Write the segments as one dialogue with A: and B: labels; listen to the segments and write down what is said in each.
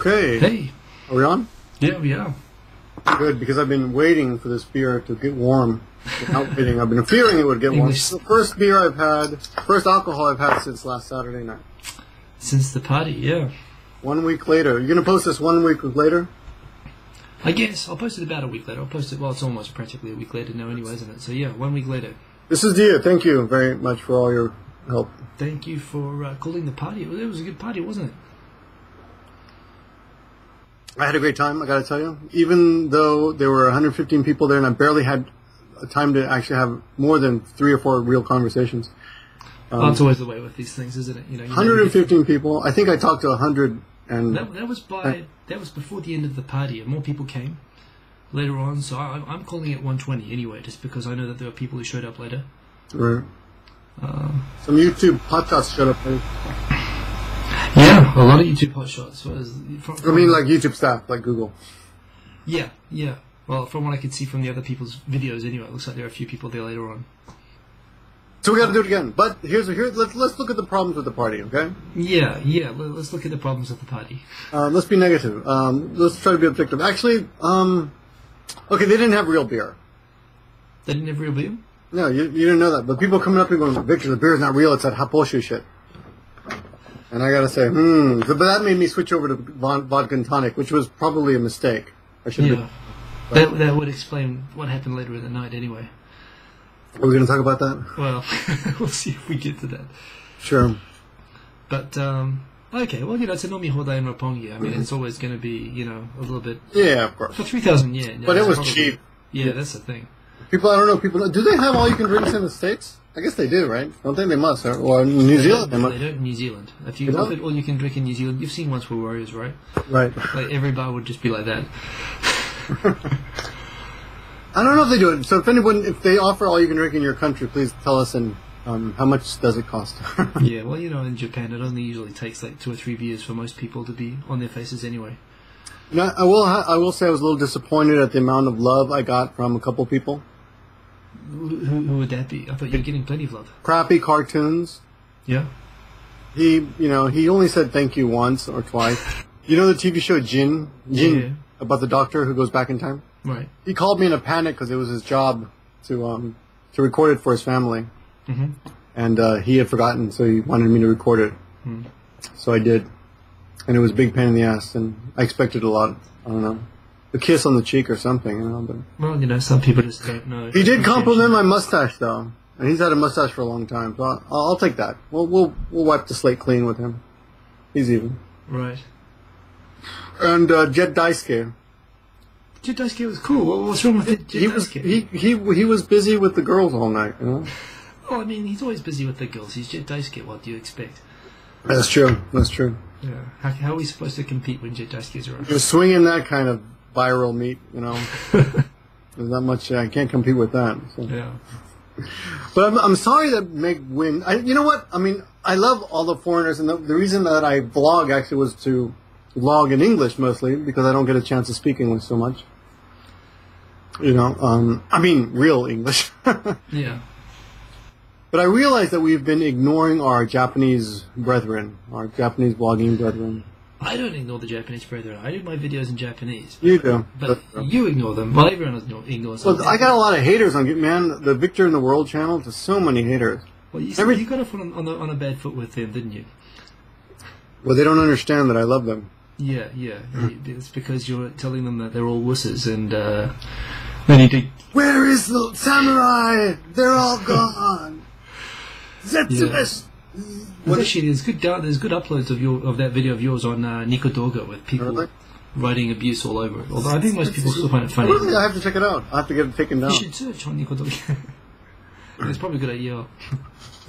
A: Okay.
B: Hey.
A: Are we on?
B: Yeah, we are.
A: Good, because I've been waiting for this beer to get warm. Without waiting, I've been fearing it would get warm. It's the first beer I've had, first alcohol I've had since last Saturday night.
B: Since the party, yeah.
A: 1 week later. You're going to post this 1 week later?
B: I guess. I'll post it about a week later. I'll post it, well, it's almost practically a week later now anyway, isn't it? So yeah, 1 week later.
A: This is Dia. Thank you very much for all your help.
B: Thank you for calling the party. It was a good party, wasn't it?
A: I had a great time, I got to tell you. Even though there were 115 people there and I barely had time to actually have more than 3 or 4 real conversations.
B: That's always the way with these things, isn't it?
A: 115 people. I think I talked to 100 and...
B: That was before the end of the party, and more people came later on, so I'm calling it 120 anyway, just because I know that there were people who showed up later.
A: Right. Some YouTube hotshots showed up later.
B: Yeah, a lot of YouTube hotshots.
A: I mean, like YouTube staff, like Google.
B: Yeah. Well, from what I could see from the other people's videos, anyway, it looks like there are a few people there later on.
A: So we got to do it again. But let's look at the problems with the party, okay?
B: Yeah. Let's look at the problems with the party.
A: Let's be negative. Let's try to be objective. Actually, okay, they didn't have real beer.
B: They didn't have real beer?
A: No, you didn't know that. But people coming up and going, Victor, the beer is not real. It's that Haposhu shit. And I gotta say, but that made me switch over to vodka and tonic, which was probably a mistake. I should have.
B: That would explain what happened later in the night, anyway.
A: Are we gonna talk about that?
B: Well, we'll see if we get to that.
A: Sure.
B: But okay, well, it's a nomi hodai in Roppongi. I mean, it's always going to be, a little bit.
A: Yeah, of course.
B: For 3,000 yen.
A: But it was cheap.
B: Yeah, that's the thing.
A: People, I don't know. Do they have all you can drinks in the States? I guess they do, right? Don't think they must. Or New Zealand?
B: They don't in New Zealand. If you offered all you can drink in New Zealand, you've seen Once Were Warriors, right?
A: Right.
B: Like every bar would just be like that.
A: I don't know if they do it. So if they offer all you can drink in your country, please tell us and how much does it cost?
B: Yeah, well, in Japan, it only usually takes like 2 or 3 beers for most people to be on their faces anyway.
A: I will say I was a little disappointed at the amount of love I got from a couple people.
B: Who would that be? I thought you were getting plenty of love.
A: Crappy cartoons.
B: Yeah.
A: He only said thank you once or twice. You know the TV show Jin?
B: Yeah.
A: About the doctor who goes back in time?
B: Right.
A: He called me in a panic because it was his job to record it for his family.
B: Mm-hmm.
A: And he had forgotten, so he wanted me to record it.
B: Mm.
A: So I did. And it was a big pain in the ass, and I expected a lot. I don't know. A kiss on the cheek or something, But
B: well, some people just don't know.
A: He did compliment my mustache, though. And he's had a mustache for a long time, so I'll take that. We'll wipe the slate clean with him. He's even.
B: Right.
A: And Jet Daisuke.
B: Jet Daisuke was cool. What's wrong with it?
A: He was busy with the girls all night,
B: Well, I mean, he's always busy with the girls. He's Jet Daisuke. What do you expect?
A: That's true.
B: Yeah. How are we supposed to compete when Jet Daisuke's around?
A: You're swinging that kind of viral meat, There's not much. I can't compete with that. So.
B: Yeah.
A: But I'm sorry that Meg win. You know what? I mean, I love all the foreigners, and the reason that I vlog actually was to vlog in English mostly because I don't get a chance to speak English so much. I mean, real English.
B: Yeah.
A: But I realize that we've been ignoring our Japanese brethren, our Japanese vlogging brethren.
B: I don't ignore the Japanese brethren. I do my videos in Japanese.
A: You do.
B: But you ignore them. Well, everyone ignores them.
A: Well, I got a lot of haters on it, man. The Victor in the World channel, there's so many haters.
B: Well, you got off on a bad foot with them, didn't you?
A: Well, they don't understand that I love them.
B: Yeah. It's because you're telling them that they're all wusses and they need to...
A: Where is the samurai? They're all gone. Zetsubish.
B: Well, actually, there's good uploads of that video of yours on Nikodoga with people writing abuse all over it. Although I think most people still find it funny.
A: Really, I have to check it out. I have to get it taken down.
B: You should search on Nikodoga. It's probably a good idea.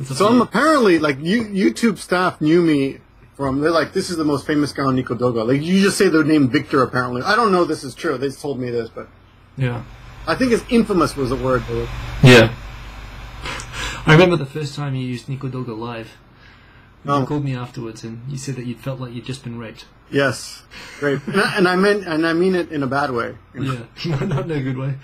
A: So I'm apparently, YouTube staff knew me from, they're like, this is the most famous guy on Nikodoga. Like, you just say the name Victor, apparently. I don't know if this is true. They just told me this, but...
B: Yeah.
A: I think it's infamous was the word.
B: Yeah. I remember the first time you used Nikodoga live. You called me afterwards, and you said that you felt like you'd just been raped.
A: Yes, great, and I mean it in a bad way.
B: Yeah, not in a good way.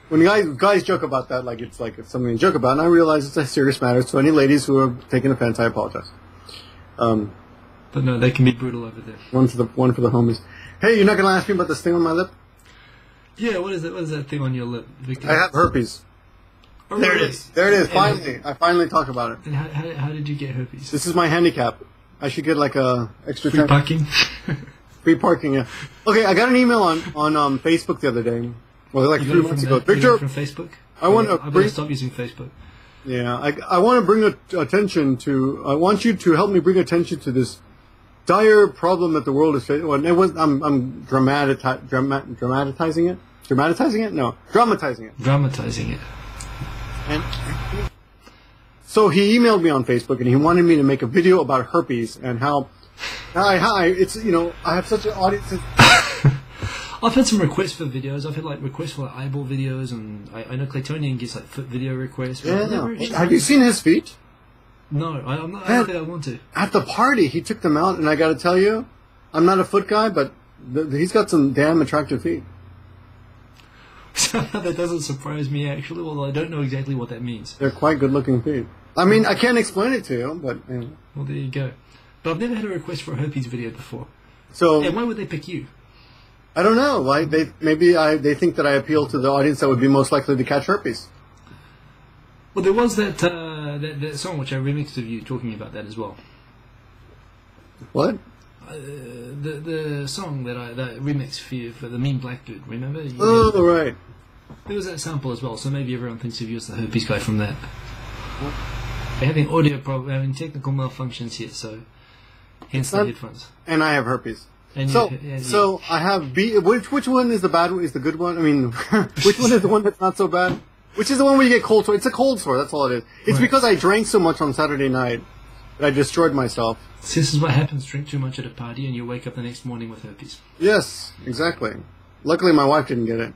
A: When guys joke about that, it's something to joke about, and I realize it's a serious matter. So any ladies who are taking offense, I apologize.
B: But no, they can be brutal over there.
A: One for the homies. Hey, you're not gonna ask me about this thing on my lip?
B: Yeah, what is that thing on your lip, Victor?
A: I have herpes.
B: Oh,
A: There
B: really?
A: it is. There it is. Finally, I finally talked about it.
B: And how did you get herpes?
A: This is my handicap. I should get like a extra
B: Free parking?
A: Free parking. Yeah. Okay, I got an email on Facebook the other day. Well, like 3 months ago. Victor,
B: from Facebook?
A: I want to
B: better stop using Facebook.
A: Yeah, I want to bring attention to. I want you to help me bring attention to this dire problem that the world is facing. Well, I'm dramatizing it. Dramatizing it? No, dramatizing it.
B: Dramatizing it.
A: And so he emailed me on Facebook, and he wanted me to make a video about herpes and how. Hi, it's I have such an audience.
B: I've had some requests for videos. I've had requests for eyeball videos, and I know Claytonian gets foot video requests.
A: Yeah. Have you seen his feet?
B: No, I'm not. I don't think I want to.
A: At the party, he took them out, and I got to tell you, I'm not a foot guy, but he's got some damn attractive feet.
B: That doesn't surprise me, actually. Although I don't know exactly what that means.
A: They're quite good-looking feet. I mean, I can't explain it to you, but
B: well, there you go. But I've never had a request for a herpes video before.
A: So,
B: and why would they pick you?
A: I don't know. Why they think that I appeal to the audience that would be most likely to catch herpes.
B: Well, there was that song which I remixed of you talking about that as well.
A: What?
B: The song that I remixed for you for the Mean Black Dude. Remember?
A: Right.
B: There was that sample as well. So maybe everyone thinks of you as the herpes guy from that. We're having having technical malfunctions here, so hence the headphones.
A: And I have herpes.
B: And
A: so I have B. Which one is the bad one? Is the good one? I mean, which one is the one that's not so bad? Which is the one where you get cold sore? It's a cold sore. That's all it is. It's
B: right.
A: because I drank so much on Saturday night that I destroyed myself.
B: So this is what happens: drink too much at a party, and you wake up the next morning with herpes.
A: Yes, exactly. Luckily, my wife didn't get it.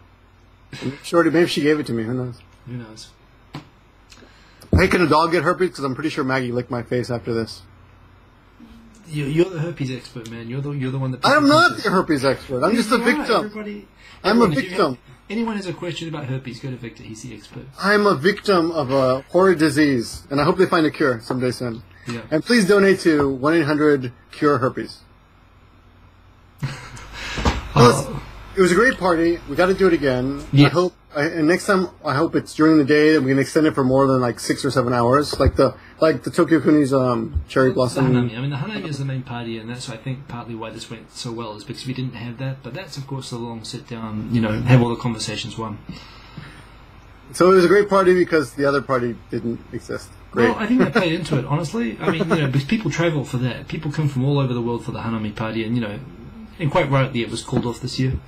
A: Shorty, maybe she gave it to me. Who knows?
B: Who knows?
A: Hey, can a dog get herpes? Because I'm pretty sure Maggie licked my face after this.
B: You're the herpes expert, man. You're the one that.
A: I'm not the herpes expert. I'm just a victim. I'm a victim.
B: Anyone has a question about herpes, go to Victor. He's the expert.
A: I'm a victim of a horrid disease, and I hope they find a cure someday soon.
B: Yeah.
A: And please donate to 1-800-CURE-HERPES. It was a great party. We got to do it again.
B: Yeah.
A: And next time, I hope it's during the day, and we can extend it for more than 6 or 7 hours, like the Tokyo Kuni's cherry blossom.
B: The Hanami. I mean, the Hanami is the main party, and that's I think partly why this went so well is because we didn't have that. But that's of course the long sit down, have all the conversations one.
A: So it was a great party because the other party didn't exist. Great.
B: Well, I think that played into it. Honestly, I mean, because people travel for that. People come from all over the world for the Hanami party, and quite rightly, it was called off this year.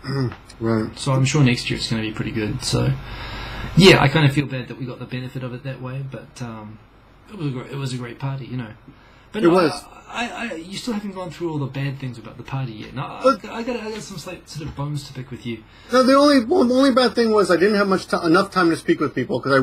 A: Right.
B: So I'm sure next year it's going to be pretty good. So, yeah, I kind of feel bad that we got the benefit of it that way, but it was a great party, But
A: it was.
B: You still haven't gone through all the bad things about the party yet. No, I got some sort of bones to pick with you.
A: No, the only bad thing was I didn't have enough time to speak with people because I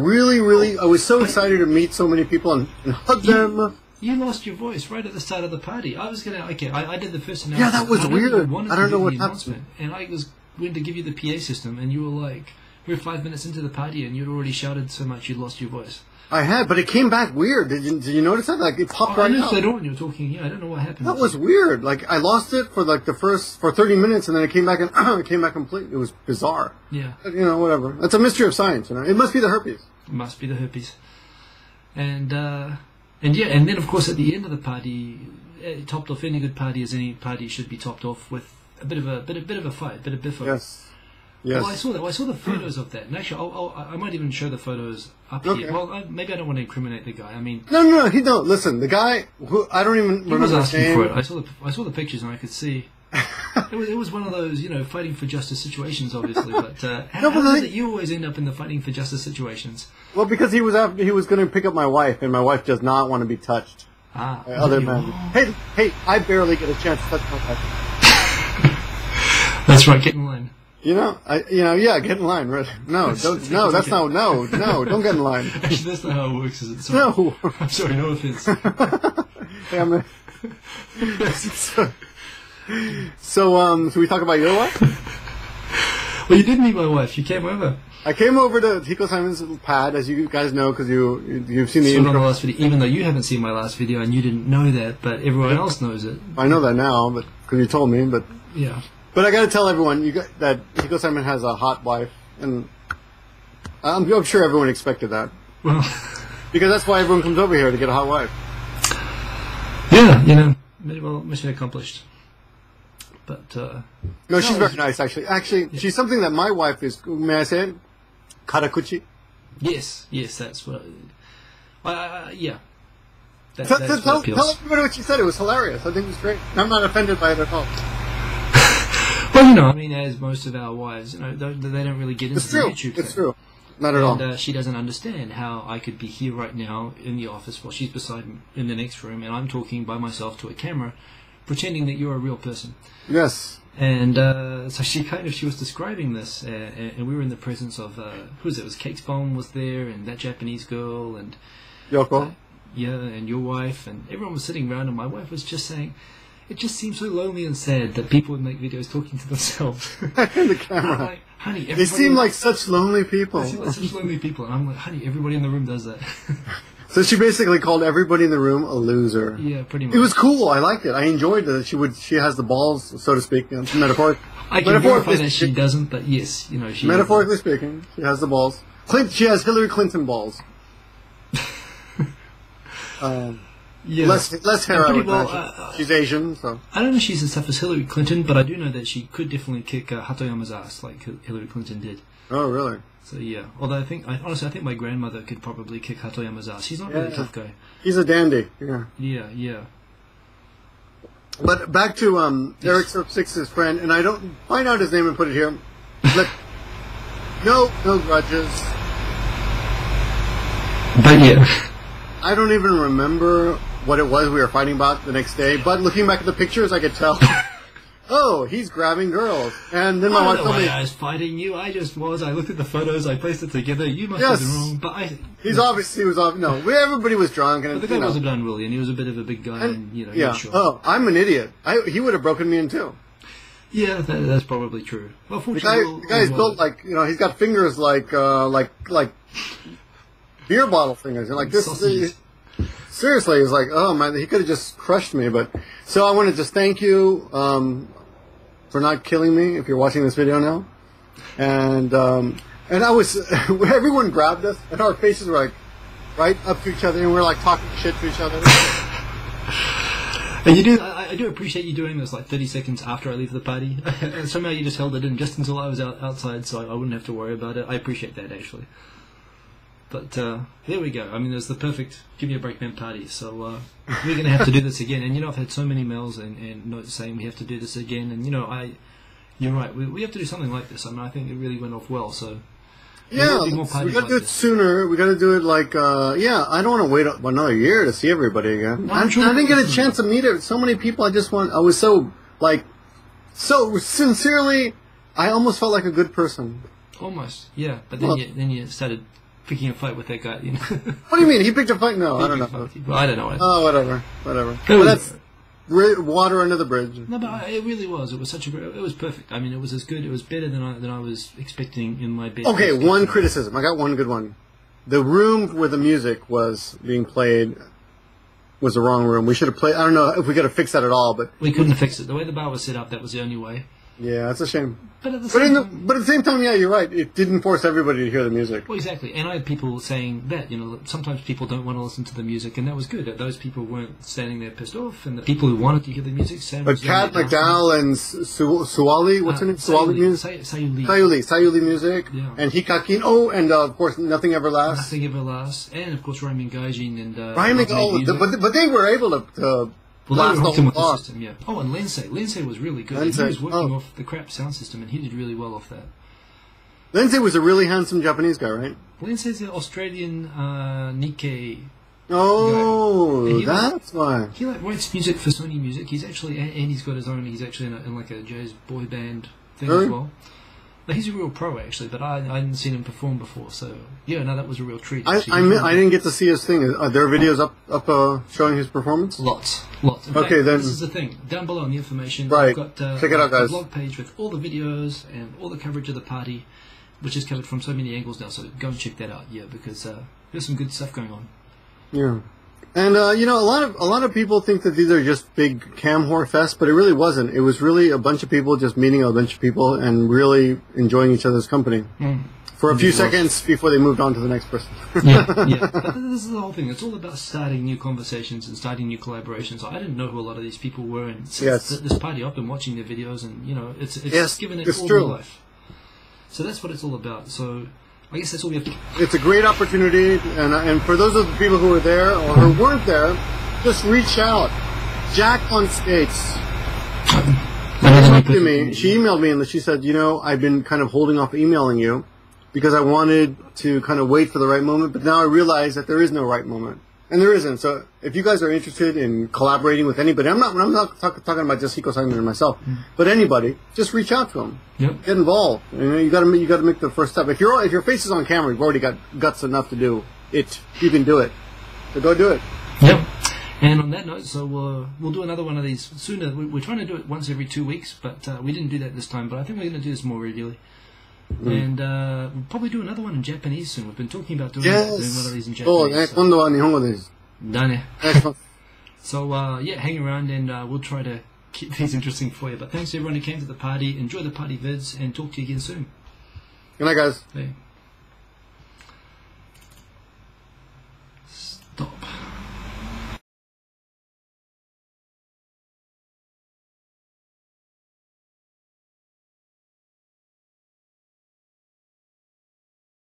A: was so excited to meet so many people and hug them.
B: You lost your voice right at the start of the party. I was going to... I did the first announcement.
A: Yeah, that was weird. I don't know what happened.
B: And I was going to give you the PA system, and you were like... We were 5 minutes into the party, and you'd already shouted so much you lost your voice.
A: I had, but it came back weird. Did you notice that? It popped right out.
B: Later on, you were talking. Yeah, I don't know what happened.
A: That was weird. I lost it for for 30 minutes, and then it came back and it came back complete. It was bizarre.
B: Yeah.
A: But, whatever. It's a mystery of science. It must be the herpes.
B: It must be the herpes. And then of course at the end of the party, topped off any good party as any party should be topped off with a bit of a fight, a bit of biffo.
A: Yes.
B: Well, I saw that. Well, I saw the photos of that, and actually, I might even show the photos up here. Well, maybe I don't want to incriminate the guy. I mean,
A: no, he don't. Listen, the guy who I don't even remember his name.
B: For it. I saw the pictures, and I could see it was one of those fighting for justice situations, obviously. But how is it you always end up in the fighting for justice situations?
A: Well, because he was going to pick up my wife, and my wife does not want to be touched by other men. Hey, I barely get a chance to touch my wife.
B: That's right. Get in line.
A: Yeah, get in line. Right? No, don't get in line.
B: Actually, that's not how it works, is it?
A: Sorry. No.
B: I'm sorry, no offense.
A: Hey, so we talk about your wife?
B: Well, you did meet my wife. You came over.
A: I came over to Hiko Simon's pad, as you guys know, because you've seen the
B: So on
A: intro.
B: the last video, even though you haven't seen my last video and you didn't know that, but everyone else knows it.
A: I know that now, but because you told me. But
B: Yeah.
A: I got to tell everyone that Hiko Simon has a hot wife, and I'm sure everyone expected that.
B: Well,
A: Because that's why everyone comes over here, to get a hot wife.
B: yeah, you know, well, mission accomplished. But
A: No, she's very nice, actually. Actually, she's something that my wife is, may I say it? Karakuchi.
B: yes, that's what. Yeah. That's
A: Tell
B: what appeals.
A: everybody what she said. It was hilarious. I think it was great. I'm not offended by it at all.
B: Well, you know, I mean, as most of our wives, you know, they don't really get into
A: It's true.
B: the YouTube
A: It's
B: thing.
A: true. Not at all.
B: And she doesn't understand how I could be here right now in the office while she's beside me in the next room, and I'm talking by myself to a camera, pretending that you're a real person.
A: Yes.
B: And so she was describing this, and we were in the presence of who was it? It was Cake's Bomb was there, and that Japanese girl, and
A: Yoko.
B: yeah, and your wife, and everyone was sitting around, and my wife was just saying, it just seems so lonely and sad that people would make videos talking to themselves.
A: In the camera.
B: I'm like, honey, everybody,
A: They seem like such lonely people.
B: they seem like such lonely people, and I'm like, honey, everybody in the room does that.
A: So she basically called everybody in the room a loser.
B: Yeah, pretty much.
A: It was cool. I liked it. I enjoyed that she has the balls, so to speak, metaphoric.
B: I can verify that she doesn't, but yes, you know, she.
A: Metaphorically speaking, she has the balls. She has Hillary Clinton balls.
B: Yeah.
A: Less hair, I
B: pretty
A: would
B: well,
A: imagine. She's Asian, so.
B: I don't know if she's as tough as Hillary Clinton, but I do know that she could definitely kick Hatoyama's ass like Hillary Clinton did.
A: Oh, really?
B: So yeah, although honestly I think my grandmother could probably kick Hatoyama's ass. He's not really a tough guy.
A: He's a dandy. Yeah.
B: Yeah.
A: But back to Eric Six's friend, and I don't find out his name and put it here. No grudges.
B: But yeah.
A: I don't even remember what it was we were fighting about the next day, but looking back at the pictures, I could tell. Oh, he's grabbing girls. And then my wife told me,
B: I was fighting you. I just was. I looked at the photos. I placed it together. You must have been wrong. But
A: everybody was drunk. And,
B: but the guy wasn't unruly, and he was a bit of a big guy. And you know,
A: yeah.
B: Sure.
A: Oh, I'm an idiot. He would have broken me in two.
B: Yeah, that's probably true. Well,
A: The guy's built like, he's got fingers like beer bottle fingers. And like this. Seriously, it's like, oh man, he could have just crushed me. But so I want to just thank you for not killing me. If you're watching this video now, and I was, everyone grabbed us, and our faces were like right up to each other, and we're like talking shit to each other.
B: And I do appreciate you doing this like 30 seconds after I leave the party. And somehow you just held it in just until I was outside, so I wouldn't have to worry about it. I appreciate that actually. But there we go. I mean, there's the perfect Give Me a Break Man party. So we're going to have to do this again. And, I've had so many mails and notes saying we have to do this again. And, you're right. We have to do something like this. I mean, I think it really went off well. So
A: yeah, we got to do it sooner. We got to do it like, I don't want to wait another year to see everybody again. I didn't get a chance to meet so many people. I was so sincerely, I almost felt like a good person.
B: Almost, yeah. But then you started picking a fight with that guy.
A: What do you mean? He picked a fight? No, I don't know.
B: Well, I don't know.
A: Oh, whatever. But that's water under the bridge.
B: No, but it really was. It was it was perfect. I mean, it was as good. It was better than I was expecting in my bed.
A: Okay, one criticism. I got one good one. The room where the music was being played was the wrong room. We should have played. I don't know if we could have fixed that at all, but
B: we couldn't fix it. The way the bar was set up, that was the only way.
A: Yeah, that's a shame.
B: But at the
A: same time, yeah, you're right. It didn't force everybody to hear the music.
B: Well, exactly. And I had people saying that, sometimes people don't want to listen to the music, and that was good. That those people weren't standing there pissed off, and the people who wanted to hear the music sang.
A: But Kat McDowell and Suwali, what's her name? Suwali music? Sayuli music.
B: Yeah.
A: And Hikakin. Oh, and of course, Nothing Ever Lasts.
B: Nothing Ever Lasts. And of course, Raimin Gaijin and...
A: but they were able to
B: blast the whole system, yeah. Oh, and Lensei was really good. He was working off the crap sound system, and he did really well off that.
A: Lensei was a really handsome Japanese guy, right?
B: Lensei's an Australian Nikkei.
A: Oh, that's why.
B: He writes music for Sony Music. He's actually, and he's got his own. He's actually in like a jazz boy band thing as well. But he's a real pro, actually, but I hadn't seen him perform before, so yeah, no, that was a real treat.
A: I didn't get to see his thing. Are there videos up showing his performance?
B: Lots. In
A: fact,
B: then this is the thing. Down below in the information,
A: right.
B: I've got
A: check it out, guys.
B: A blog page with all the videos and all the coverage of the party, which is covered from so many angles now. So go and check that out, because there's some good stuff going on.
A: Yeah. And you know, a lot of people think that these are just big cam whore fests, but it really wasn't. It was really a bunch of people just meeting a bunch of people and really enjoying each other's company for a few seconds before they moved on to the next person.
B: Yeah. But this is the whole thing. It's all about starting new conversations and starting new collaborations. I didn't know who a lot of these people were, and since this party, I've been watching their videos, and you know, it's given it all my life. So that's what it's all about. So I guess that's all we have to...
A: It's a great opportunity, and for those of the people who were there or who weren't there, just reach out. Jack on Skates. She talked to me. She emailed me and she said, you know, I've been kind of holding off emailing you because I wanted to kind of wait for the right moment, but now I realize that there is no right moment. And there isn't. So if you guys are interested in collaborating with anybody, I'm not talking about just Hiko Simon and myself, but anybody, just reach out to them.
B: Yep. Get
A: involved. You know, you got to make the first step. If your face is on camera, you've already got guts enough to do it. You can do it. So go do it.
B: Yep. And on that note, so we'll do another one of these sooner. We're trying to do it once every 2 weeks, but we didn't do that this time. But I think we're going to do this more regularly. And we'll probably do another one in Japanese soon. We've been talking about doing one of these in Japanese. So hang around and we'll try to keep things interesting for you. But thanks to everyone who came to the party. Enjoy the party vids and talk to you again soon.
A: Good night, guys.
B: Hey.